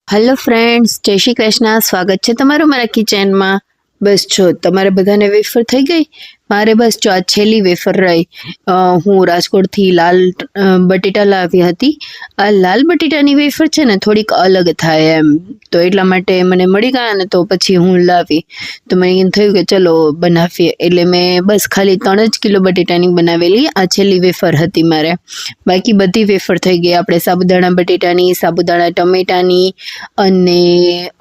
Hello friends, જય શ્રી કૃષ્ણ. સ્વાગત છે તમારું મારા કિચનમાં. બસ જો તમારે બધાને વેફર થઈ ગઈ. મારે બસ જો આ છેલ્લી વેફર રહી. હું રાજકોટથી લાલ બટેટા લાવી હતી. આ લાલ બટેટાની વેફર છે ને થોડીક અલગ થાય એમ, તો એટલા માટે મને મળી ગયા ને તો પછી હું લાવી. તો મને એમ થયું કે ચલો બનાવીએ, એટલે મેં બસ ખાલી 3 જ કિલો બટેટાની બનાવેલી. આ છેલ્લી વેફર હતી મારે. બાકી બધી વેફર થઈ ગઈ. આપણે સાબુદાણા બટેટાની, સાબુદાણા ટમેટાની અને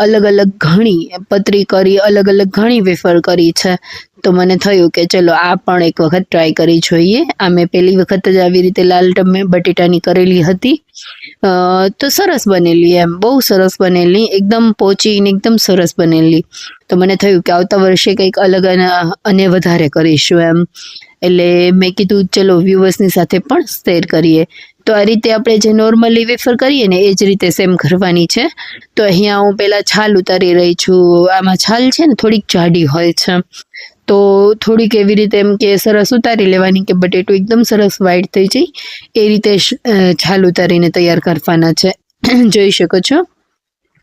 અલગ અલગ ઘણી પતરી કરી, અલગ અલગ ઘણી વેફર કરી છે. તો મને થયું કે ચલો આ પણ એક વખત ટ્રાય કરી જોઈએ. આ મેં પહેલી વખત જ આવી રીતે લાલ બટેટાની કરેલી હતી. તો સરસ બનેલી, એમ બહુ સરસ બનેલી, એકદમ પોચી ને એકદમ સરસ બનેલી. તો મને થયું કે આવતા વર્ષે કંઈક અલગ અને વધારે કરીશું એમ. એટલે મેં કીધું ચલો વ્યુઅર્સની સાથે પણ શેર કરીએ. તો આ રીતે આપણે જે નોર્મલી વેફર કરીએ ને એ જ રીતે સેમ કરવાની છે. તો અહીંયા હું પેલા છાલ ઉતારી રહી છું. આમાં છાલ છે ને થોડીક જાડી હોય છે, તો થોડીક એવી રીતે એમ કે સરસ ઉતારી લેવાની કે બટેટું એકદમ સરસ વ્હાઈટ થઈ જાય એ રીતે છાલ ઉતારીને તૈયાર કરવાના છે. જોઈ શકો છો.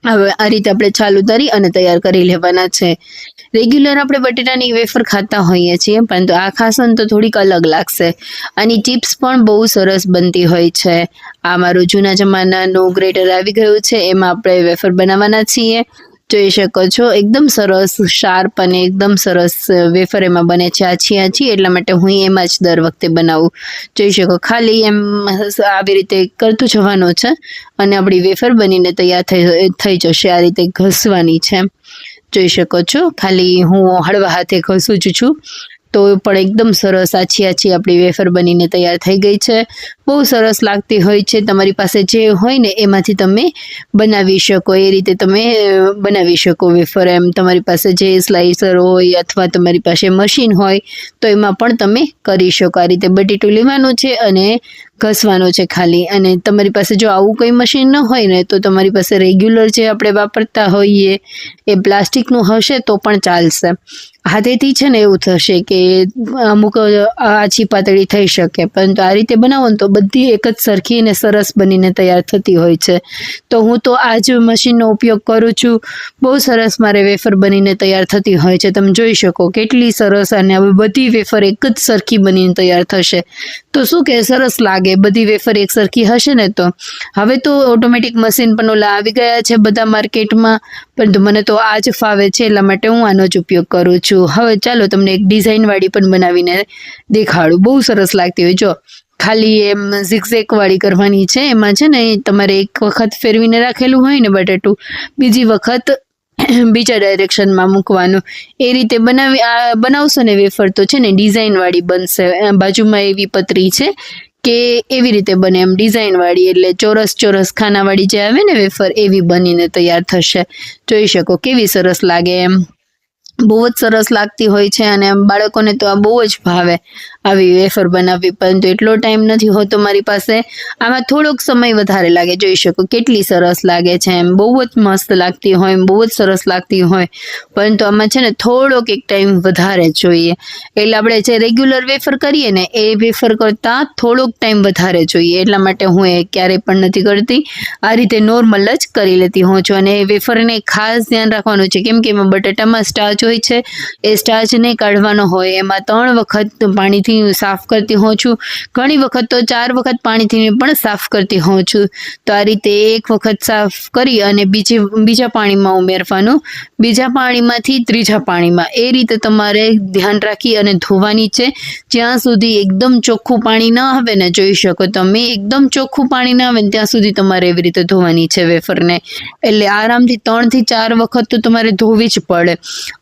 હવે આ રીતે આપણે છાલ ઉતારી અને તૈયાર કરી લેવાના છે. રેગ્યુલર આપણે બટેટાની વેફર ખાતા હોઈએ છીએ, પરંતુ આ ખાસો ને તો થોડીક અલગ લાગશે. આની ચિપ્સ પણ બહુ સરસ બનતી હોય છે. આ મારું જૂના જમાનાનું ગ્રેટર આવી ગયું છે, એમાં આપણે વેફર બનાવવાના છીએ. જોઈ શકો છો એકદમ સરસ શાર્પ અને એકદમ સરસ વેફર એમાં બને છે, આછી આછી. એટલા માટે હું એમાં જ દર વખતે બનાવું. જોઈ શકો, ખાલી એમ આવી રીતે કરતું જવાનું છે અને આપણી વેફર બનીને તૈયાર થઈ જશે. આ રીતે ઘસવાની છે, જોઈ શકો છો. ખાલી હું હળવા હાથે ઘસું જ છું, તો પણ એકદમ સરસ આછી આછી આપણી વેફર બનીને તૈયાર થઈ ગઈ છે. બહુ સરસ લાગતી હોય છે. તમારી પાસે જે હોય ને એમાંથી તમે બનાવી શકો, એ રીતે તમે બનાવી શકો વેફર એમ. તમારી પાસે જે સ્લાઇસર હોય અથવા તમારી પાસે મશીન હોય તો એમાં પણ તમે કરી શકો. આ રીતે બટેટું લેવાનું છે અને ઘસવાનું છે ખાલી. અને તમારી પાસે જો આવું કોઈ મશીન ન હોય ને તો તમારી પાસે રેગ્યુલર જે આપણે વાપરતા હોઈએ એ પ્લાસ્ટિકનું હશે તો પણ ચાલશે. હાથેથી છે ને એવું થશે કે અમુક આછી પાતળી થઈ શકે, પરંતુ આ રીતે બનાવો ને તો બધી એક જ સરખી ને સરસ બનીને તૈયાર થતી હોય છે. તો હું તો આ જ મશીનનો ઉપયોગ કરું છું. બહુ સરસ મારે વેફર બનીને તૈયાર થતી હોય છે. તમે જોઈ શકો કેટલી સરસ. અને હવે બધી વેફર એક જ સરખી બનીને તૈયાર થશે તો શું કે સરસ લાગે. બધી વેફર એક સરખી હશે ને તો. હવે તો ઓટોમેટિક મશીન પણ ઓલા આવી ગયા છે બધા માર્કેટમાં, પરંતુ મને તો આ જ ફાવે છે, એટલા માટે હું આનો જ ઉપયોગ કરું છું. હવે ચાલો તમને એક ડિઝાઇન વાળી પણ બનાવીને દેખાડું. બહુ સરસ લાગતી હોય. જો ખાલી એમ ઝિગઝેગ વાળી કરવાની છે. એમાં છે ને તમારે એક વખત ફેરવીને રાખેલું હોય ને બટેટું, બીજી વખત બીજા ડાયરેક્શનમાં મૂકવાનું. એ રીતે બનાવશો ને વેફર તો છે ને ડિઝાઇન વાળી બનશે. બાજુમાં એવી પતરી છે કે એવી રીતે બને એમ ડિઝાઇન વાળી, એટલે ચોરસ ચોરસ ખાનાવાળી જે આવે ને વેફર એવી બનીને તૈયાર થશે. જોઈ શકો કેવી સરસ લાગે એમ. બહુ જ સરસ લાગતી હોય છે. અને બાળકોને તો આ બહુ જ ભાવે આવી વેફર બનાવવી, પરંતુ એટલો ટાઈમ નથી હોતો મારી પાસે. આમાં થોડોક સમય વધારે લાગે. જોઈ શકો કેટલી સરસ લાગે છે એમ. બહુ જ મસ્ત લાગતી હોય, બહુ જ સરસ લાગતી હોય, પરંતુ આમાં છે ને થોડોક એક ટાઈમ વધારે જોઈએ. એટલે આપણે જે રેગ્યુલર વેફર કરીએ ને એ વેફર કરતાં થોડોક ટાઈમ વધારે જોઈએ. એટલા માટે હું એ ક્યારેય પણ નથી કરતી. આ રીતે નોર્મલ જ કરી લેતી હોઉં છું. અને વેફરને ખાસ ધ્યાન રાખવાનું છે, કેમ કે એમાં બટાટામાં સ્ટાર્ચ હોય છે. એ સ્ટાર્ચને કાઢવાનો હોય. એમાં 3 વખત પાણીથી સાફ કરતી હોઉં છું. ઘણી વખત તો 4 વખત પાણીથી પણ સાફ કરતી હોઉં છું. તો આ રીતે એક વખત સાફ કરી અને બીજા પાણીમાં ઉમેરવાનું, બીજા પાણીમાંથી ત્રીજા પાણીમાં. એ રીતે તમારે ધ્યાન રાખી અને ધોવાની છે, જ્યાં સુધી એકદમ ચોખ્ખું પાણી ન આવે ને. જોઈ શકો તમે એકદમ ચોખ્ખું પાણી ન આવે ને ત્યાં સુધી તમારે એવી રીતે ધોવાની છે વેફરને. એટલે આરામથી 3 થી 4 વખત તો તમારે ધોવી જ પડે,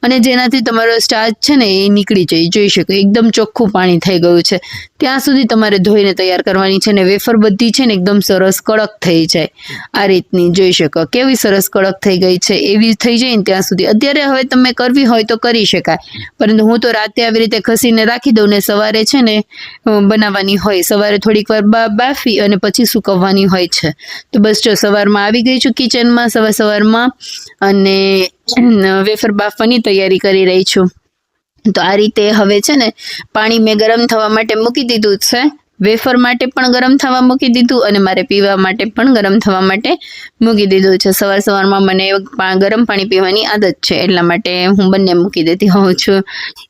અને જેનાથી તમારો સ્ટાર્ચ છે ને એ નીકળી જાય. જોઈ શકો એકદમ ચોખ્ખું પાણી થઈ ગયું છે ત્યાં સુધી તમારે ધોઈને તૈયાર કરવાની છે. ને વેફર બધી છે ને એકદમ સરસ કડક થઈ જાય આ રીતની. જોઈ શકો કેવી સરસ કડક થઈ ગઈ છે. એવી થઈ જાય ને ત્યાં સુધી. અત્યારે હવે તમે કરવી હોય તો કરી શકાય, પરંતુ હું તો રાતે આવી રીતે ખસીને રાખી દઉં ને સવારે છે ને બનાવવાની હોય. સવારે થોડીક વાર બાફી અને પછી સુકવવાની હોય છે. તો બસ જો સવારમાં આવી ગઈ છું કિચનમાં, સવારમાં, અને વેફર બાફવાની તૈયારી કરી રહી છું. તો આ રીતે હવે છે ને પાણી મેં ગરમ થવા માટે મૂકી દીધું છે. વેફર માટે પણ ગરમ થવા મૂકી દીધું અને મારે પીવા માટે પણ ગરમ થવા માટે મૂકી દીધું છે. સવારમાં મને ગરમ પાણી પીવાની આદત છે, એટલા માટે હું બંને મૂકી દેતી હોઉં છું.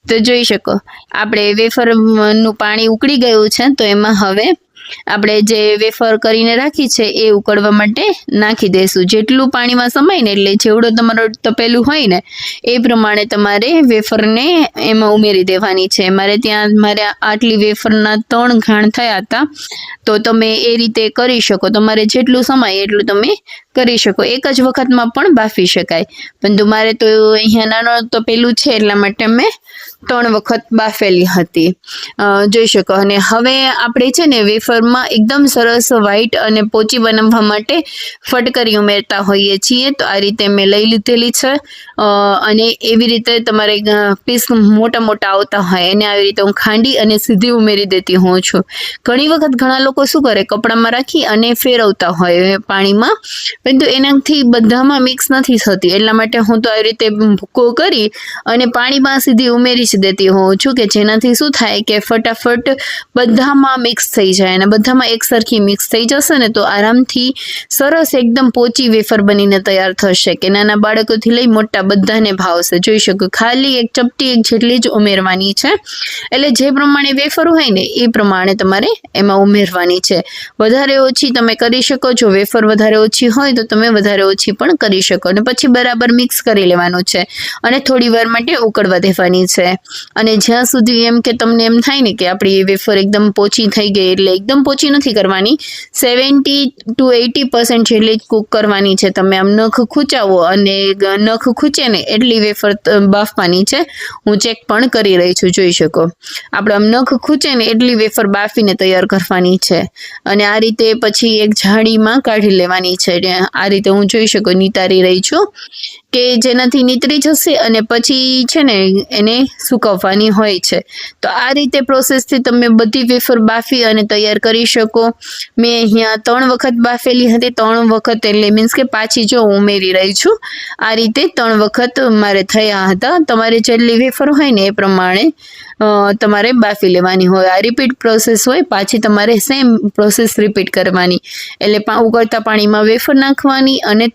તો જોઈ શકો આપણે વેફરનું પાણી ઉકળી ગયું છે, તો એમાં હવે આપણે જે વેફર કરીને રાખી છે એ ઉકળવા માટે નાખી દઈશું. જેટલું પાણીમાં સમાય ને એટલે જેવડો તમારો તપેલું હોય ને એ પ્રમાણે તમારે વેફરને એમાં ઉમેરી દેવાની છે. મારે આટલી વેફરના 3 ઘાણ થયા હતા, તો તમે એ રીતે કરી શકો. તમારે જેટલું સમાય એટલું તમે કરી શકો. એક જ વખતમાં પણ બાફી શકાય, પરંતુ મારે તો અહીંયા નાનો તપેલું છે એટલા માટે મેં 3 વખત બાફેલી હતી. જોઈ શકો. અને હવે આપણે છે ને વેફરમાં એકદમ સરસ વ્હાઈટ અને પોચી બનાવવા માટે ફટકરી ઉમેરતા હોઈએ છીએ. તો આ રીતે મેં લઈ લીધેલી છે, અને એવી રીતે તમારે પીસ મોટા આવતા હોય એને આવી રીતે હું ખાંડી અને સીધી ઉમેરી દેતી હોઉં છું. ઘણી વખત ઘણા લોકો શું કરે, કપડામાં રાખી અને ફેરવતા હોય પાણીમાં, પરંતુ એનાથી બધામાં મિક્સ નથી થતી. એટલા માટે હું તો આવી રીતે ભૂકો કરી અને પાણીમાં સીધી ઉમેરી દેતી હોઉં છું, કે જેનાથી શું થાય કે ફટાફટ બધામાં મિક્સ થઈ જાય અને બધામાં એક સરખી મિક્સ થઈ જશે ને તો આરામથી સરસ એકદમ પોચી વેફર બનીને તૈયાર થશે, કે નાના બાળકોથી લઈ મોટા બધાને ભાવશે. જોઈ શકો ખાલી એક ચપટી જેટલી જ ઉમેરવાની છે. એટલે જે પ્રમાણે વેફર હોય ને એ પ્રમાણે તમારે એમાં ઉમેરવાની છે. વધારે ઓછી તમે કરી શકો છો. વેફર વધારે ઓછી હોય તો તમે વધારે ઓછી પણ કરી શકો. અને પછી બરાબર મિક્સ કરી લેવાનું છે અને થોડી વાર માટે ઉકળવા દેવાની છે. અને જ્યાં સુધી એમ કે તમને એમ થાય ને કે આપણી વેફર એકદમ પોચી થઈ ગઈ, એટલે એકદમ પોચી નથી કરવાની, 70 to 80% જેટલી જ કૂક કરવાની છે. તમે આમ નખ ખૂંચાવો અને નખ ખૂંચે ને એટલી વેફર બાફવાની છે. હું ચેક પણ કરી રહી છું. જોઈ શકો આપણે આમ નખ ખૂંચે ને એટલી વેફર બાફીને તૈયાર કરવાની છે. અને આ રીતે પછી એક જાળીમાં કાઢી લેવાની છે. આ રીતે હું જોઈ શકો નિતારી રહી છું, કે જેનાથી નીતરી જશે અને પછી છે ને એને સુકવવાની હોય છે. તો આ રીતે પ્રોસેસથી તમે બધી વેફર બાફી અને તૈયાર કરી શકો. મેં અહીંયા 3 વખત બાફેલી હતી. 3 વખત એટલે મીન્સ કે પાછી જો ઉમેરી રહી છું. આ રીતે 3 વખત મારે થયા હતા. તમારે જેટલી વેફર હોય ને એ પ્રમાણે તમારે બાફી લેવાની હોય. આ રિપીટ પ્રોસેસ હોય, પાછી તમારે સેમ પ્રોસેસ રિપીટ કરવાની. એટલે ઉકળતા પાણીમાં વેફર નાખવાની અને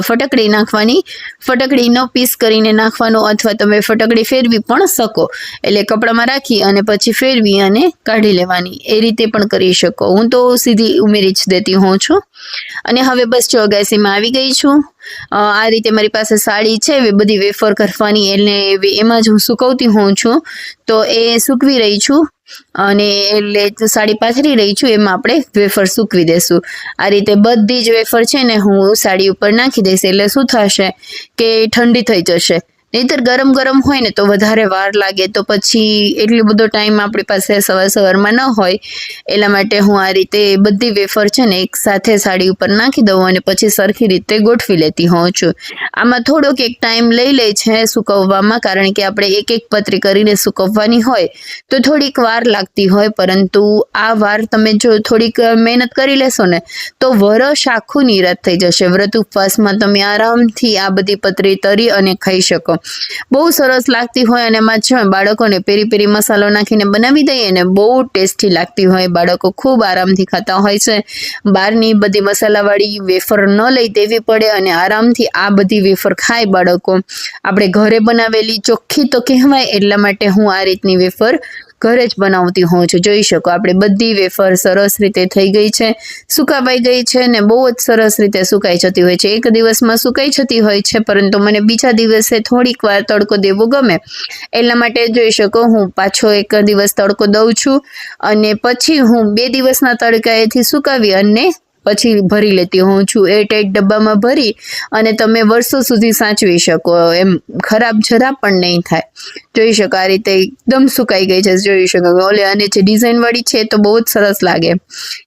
ફટકડી નાખવાની. ફટકડીનો પીસ કરીને નાખવાનો, અથવા તમે ફટકડી ફેરવી પણ શકો. એટલે કપડામાં રાખી અને પછી ફેરવી અને કાઢી લેવાની. એ રીતે પણ કરી શકો. હું તો સીધી ઉમેરી જ દેતી હોઉં છું. અને હવે બસ જો ગેસીમાં આવી ગઈ છું. આ રીતે મારી પાસે સાડી છે, બધી વેફર કરવાની, એટલે એમાં જ હું સુકવતી હોઉં છું. તો એ સૂકવી રહી છું અને એટલે સાડી પાથરી રહી છું, એમાં આપણે વેફર સૂકવી દેશું. આ રીતે બધી જ વેફર છે ને હું સાડી ઉપર નાખી દઈશ. એટલે શું થશે કે ઠંડી થઈ જશે. નહીંતર ગરમ હોય ને તો વધારે વાર લાગે, તો પછી એટલો બધો ટાઈમ આપણી પાસે સવારમાં ન હોય. એટલા માટે હું આ રીતે બધી વેફર છે ને એક સાથે સાડી ઉપર નાખી દઉં અને પછી સરખી રીતે ગોઠવી લેતી હોઉં છું. આમાં થોડોક એક ટાઈમ લઈ લે છે સુકવવામાં, કારણ કે આપણે એક પતરી કરીને સુકવવાની હોય તો થોડીક વાર લાગતી હોય. પરંતુ આ વાર તમે જો થોડીક મહેનત કરી લેશો ને તો વરસ આખું નિરાત થઈ જશે. વ્રત ઉપવાસમાં તમે આરામથી આ બધી પતરી તરી અને ખાઈ શકો. બહુ સરસ લાગતી હોય. અને એમાં છે બાળકોને પેરી મસાલો નાખીને બનાવી દઈએ ને, બહુ ટેસ્ટી લાગતી હોય. બાળકો ખૂબ આરામથી ખાતા હોય છે. બહારની બધી મસાલાવાળી વેફર ન લઈ દેવી પડે અને આરામથી આ બધી વેફર ખાય બાળકો. આપણે ઘરે બનાવેલી ચોખ્ખી તો કહેવાય, એટલા માટે હું આ રીતની વેફર ઘરે જ બનાવતી હોઉં છું. જોઈ શકો આપણે બધી વેફર સરસ રીતે થઈ ગઈ છે, સુકાવાઈ ગઈ છે ને બહુ જ સરસ રીતે સુકાઈ જતી હોય છે. એક દિવસમાં સુકાઈ જતી હોય છે, પરંતુ મને બીજા દિવસે થોડીક વાર તડકો દેવો ગમે. એટલા માટે જોઈ શકો હું પાછો એક દિવસ તડકો દઉં છું અને પછી હું 2 દિવસના તડકાએથી સુકાવી અને પછી ભરી લેતી હોઉં છું. એરટાઈટ ડબ્બામાં ભરી અને તમે વર્ષો સુધી સાચવી શકો. એમ ખરાબ જરા પણ નહીં થાય. જોઈ શકો આ રીતે એકદમ સુકાઈ ગઈ છે. જોઈ શકો અને જે ડિઝાઇન વાળી છે તો બહુ જ સરસ લાગે.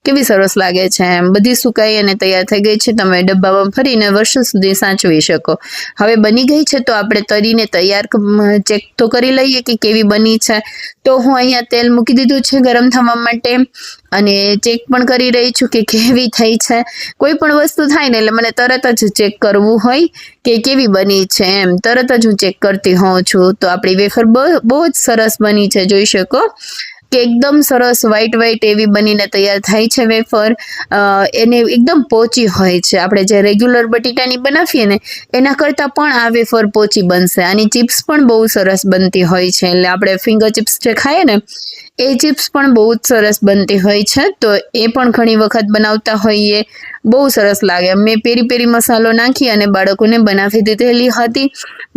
કેવી સરસ લાગે છે. એમ બધી સુકાઈ અને તૈયાર થઈ ગઈ છે. તમે ડબ્બામાં ભરીને વર્ષો સુધી સાચવી શકો. હવે બની ગઈ છે તો આપણે તરીને તૈયાર ચેક તો કરી લઈએ કે કેવી બની છે. તો હું અહીંયા તેલ મૂકી દીધું છે ગરમ થવા માટે અને ચેક પણ કરી રહી છું કે કેવી થઈ છે. કોઈ પણ વસ્તુ થાય ને એટલે મને તરત જ ચેક કરવું હોય કે કેવી બની છે, એમ તરત જ હું ચેક કરતી હોઉં છું. તો આપણી વેફર બહુ જ સરસ બની છે. જોઈ શકો કે એકદમ સરસ વ્હાઈટ એવી બનીને તૈયાર થાય છે વેફર. એને એકદમ પોચી હોય છે. આપણે જે રેગ્યુલર બટેટાની બનાવીએ ને એના કરતાં પણ આ વેફર પોચી બનશે. આની ચિપ્સ પણ બહુ સરસ બનતી હોય છે. એટલે આપણે ફિંગર ચિપ્સ જે ખાઈએ ને એ ચિપ્સ પણ બહુ જ સરસ બનતી હોય છે. તો એ પણ ઘણી વખત બનાવતા હોઈએ. બહુ સરસ લાગે. મેં પેરી મસાલો નાખી અને બાળકોને બનાવી દીધેલી હતી.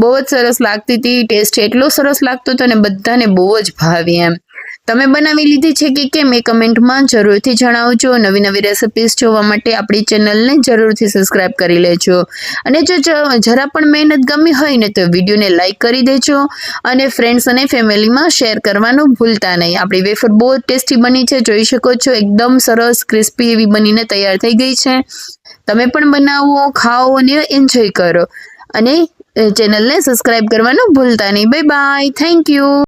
બહુ જ સરસ લાગતી હતી. ટેસ્ટ એટલો સરસ લાગતો હતો અને બધાને બહુ જ ભાવી એમ. તમે બનાવી લીધી છે કે કેમ એ કમેન્ટમાં જરૂરથી જણાવજો. નવી રેસિપીઝ જોવા માટે આપણી ચેનલને જરૂરથી સબસ્ક્રાઇબ કરી લેજો. અને જો જરા પણ મહેનત ગમી હોય ને તો વિડીયોને લાઇક કરી દેજો અને ફ્રેન્ડ્સ અને ફેમિલીમાં શેર કરવાનું ભૂલતા નહીં. આપણી વેફર બહુ ટેસ્ટી બની છે. જોઈ શકો છો એકદમ સરસ ક્રિસ્પી એવી બનીને તૈયાર થઈ ગઈ છે. તમે પણ બનાવો, ખાઓ અને એન્જોય કરો. અને ચેનલને સબસ્ક્રાઇબ કરવાનું ભૂલતા નહીં. Bye bye. Thank you.